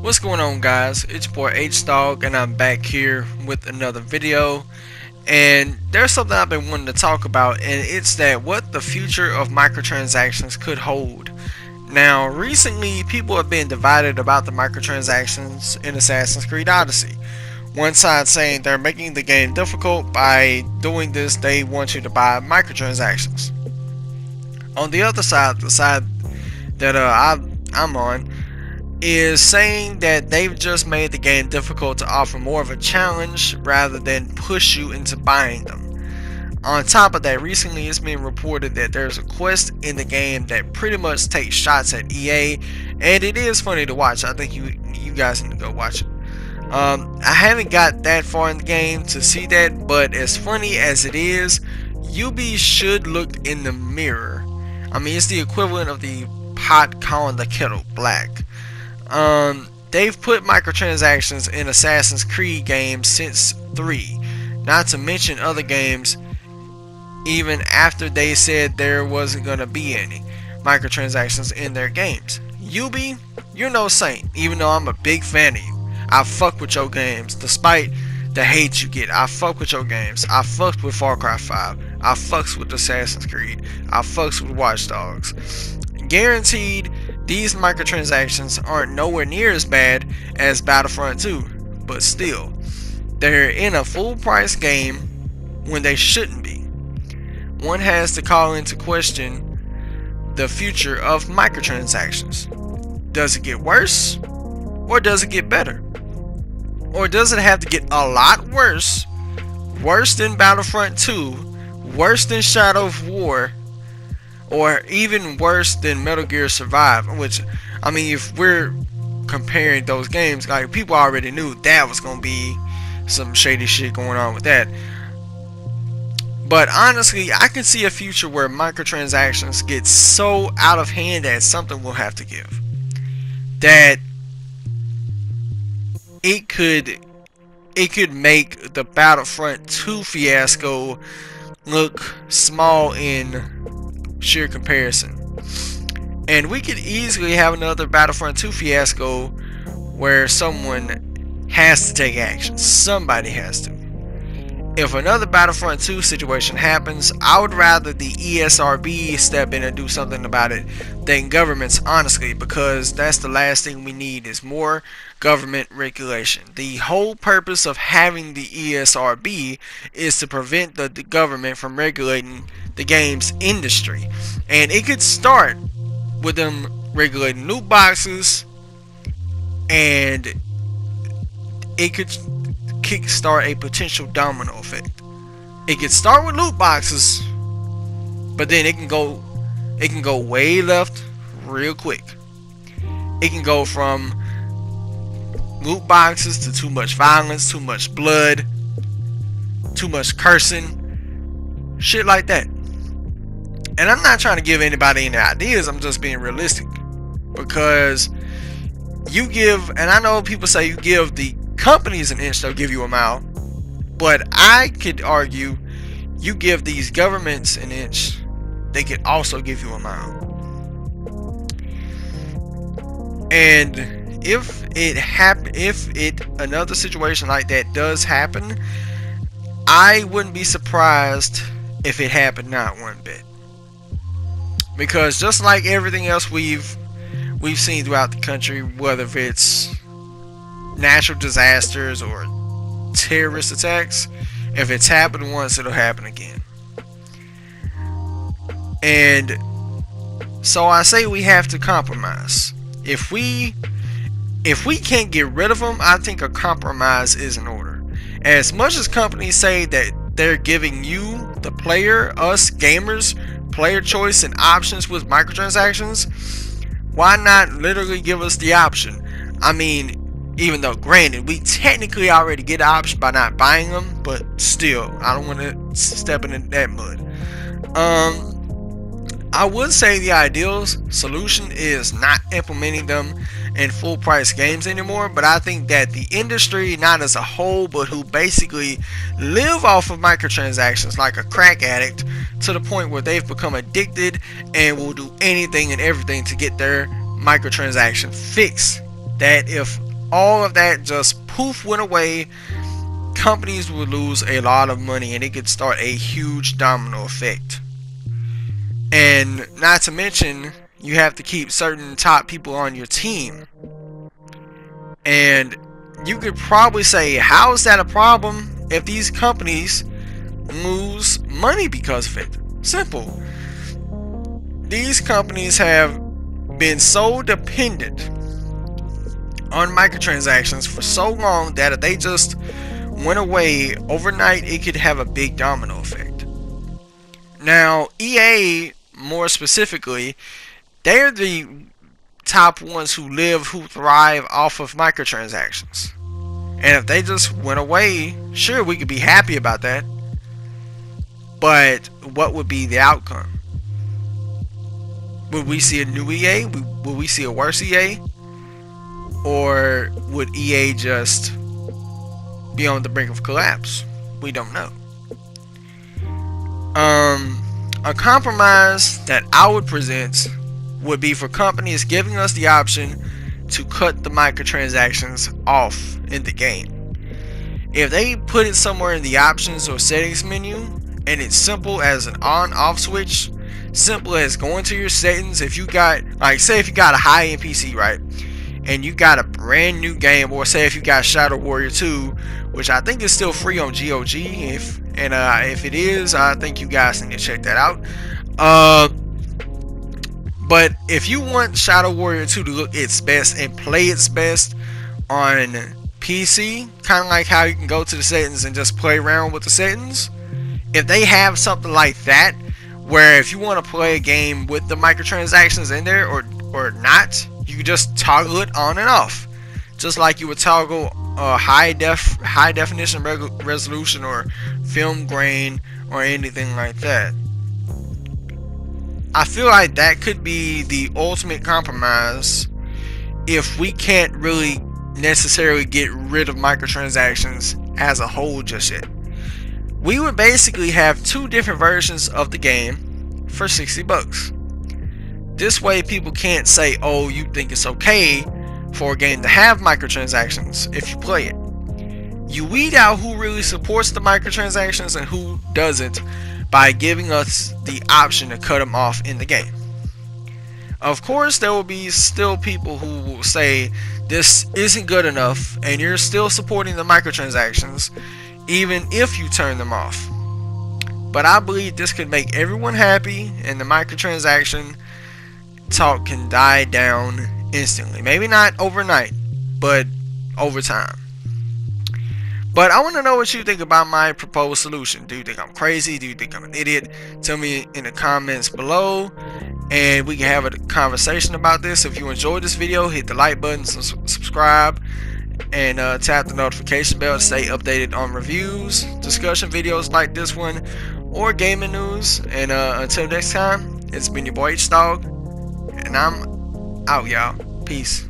What's going on, guys? It's your boy H-Dog, and I'm back here with another video. And there's something I've been wanting to talk about, and it's that what the future of microtransactions could hold. Now, recently, people have been divided about the microtransactions in Assassin's Creed Odyssey. One side saying they're making the game difficult by doing this, they want you to buy microtransactions. On the other side, the side that I'm on, is saying that they've just made the game difficult to offer more of a challenge rather than push you into buying them. On top of that, recently it's been reported that there's a quest in the game that pretty much takes shots at EA, and it is funny to watch. I think you guys need to go watch it. I haven't got that far in the game to see that, but as funny as it is, UB should look in the mirror. I mean, it's the equivalent of the pot calling the kettle black. They've put microtransactions in Assassin's Creed games since 3, not to mention other games even after they said there wasn't gonna be any microtransactions in their games. UB, you're no saint, even though I'm a big fan of you. I fuck with your games, despite the hate you get. I fuck with your games. I fucked with Far Cry 5. I fucks with Assassin's Creed. I fucks with Watch Dogs. Guaranteed, these microtransactions aren't nowhere near as bad as Battlefront 2, but still, they're in a full price game when they shouldn't be. One has to call into question the future of microtransactions. Does it get worse, or does it get better? Or does it have to get a lot worse, worse than Battlefront 2, worse than Shadow of War, or even worse than Metal Gear Survive? Which, I mean, if we're comparing those games, like, people already knew that was gonna be some shady shit going on with that. But honestly, I can see a future where microtransactions get so out of hand that something will have to give. That it could make the Battlefront 2 fiasco look small in sheer comparison. And we could easily have another Battlefront 2 fiasco where someone has to take action. Somebody has to. If another Battlefront 2 situation happens, I would rather the ESRB step in and do something about it than governments, honestly, because that's the last thing we need is more government regulation. The whole purpose of having the ESRB is to prevent the government from regulating the games industry. And it could start with them regulating loot boxes, and it could kickstart a potential domino effect. It could start with loot boxes, but then it can go way left real quick. It can go from loot boxes to too much violence, too much blood, too much cursing, shit like that. And I'm not trying to give anybody any ideas, I'm just being realistic. Because you give, and I know people say you give the companies an inch, they'll give you a mile. But I could argue you give these governments an inch, they could also give you a mile. And if another situation like that does happen, I wouldn't be surprised if it happened not one bit. Because just like everything else we've seen throughout the country, whether it's natural disasters or terrorist attacks, if it's happened once, it'll happen again. And so I say we have to compromise. If we can't get rid of them, I think a compromise is in order. As much as companies say that they're giving you, the player, us gamers, player choice and options with microtransactions, why not literally give us the option? I mean, even though granted we technically already get the option by not buying them, but still, I don't want to step in that mud. I would say the ideal solution is not implementing them in full price games anymore, but I think that the industry, not as a whole, but who basically live off of microtransactions like a crack addict, to the point where they've become addicted and will do anything and everything to get their microtransaction fixed. That if all of that just poof went away, companies would lose a lot of money and it could start a huge domino effect. And not to mention, you have to keep certain top people on your team. And you could probably say, how is that a problem if these companies lose money because of it? Simple. These companies have been so dependent on microtransactions for so long that if they just went away overnight, it could have a big domino effect. Now, EA, more specifically, they're the top ones who thrive off of microtransactions. And if they just went away, sure, we could be happy about that. But what would be the outcome? Would we see a new EA? Would we see a worse EA? Or would EA just be on the brink of collapse? We don't know. A compromise that I would present would be for companies giving us the option to cut the microtransactions off in the game. If they put it somewhere in the options or settings menu, and it's simple as an on-off switch, simple as going to your settings. If you got, like, say if you got a high-end PC, right, and you got a brand new game, or say if you got Shadow Warrior 2, which I think is still free on GOG, if it is, I think you guys need to check that out. But if you want Shadow Warrior 2 to look its best and play its best on PC, kind of like how you can go to the settings and just play around with the settings, if they have something like that, where if you want to play a game with the microtransactions in there or not, you can just toggle it on and off, just like you would toggle high definition resolution or film grain or anything like that. I feel like that could be the ultimate compromise if we can't really necessarily get rid of microtransactions as a whole just yet. We would basically have two different versions of the game for $60. This way people can't say, oh, you think it's okay for a game to have microtransactions if you play it. You weed out who really supports the microtransactions and who doesn't by giving us the option to cut them off in the game. Of course, there will be still people who will say this isn't good enough and you're still supporting the microtransactions even if you turn them off. But I believe this could make everyone happy and the microtransaction talk can die down instantly. Maybe not overnight, but over time. But I want to know what you think about my proposed solution. Do you think I'm crazy? Do you think I'm an idiot? Tell me in the comments below and we can have a conversation about this. If you enjoyed this video, hit the like button, subscribe, and tap the notification bell to stay updated on reviews, discussion videos like this one, or gaming news. And until next time, it's been your boy H-Dog, and I'm out, y'all. Peace.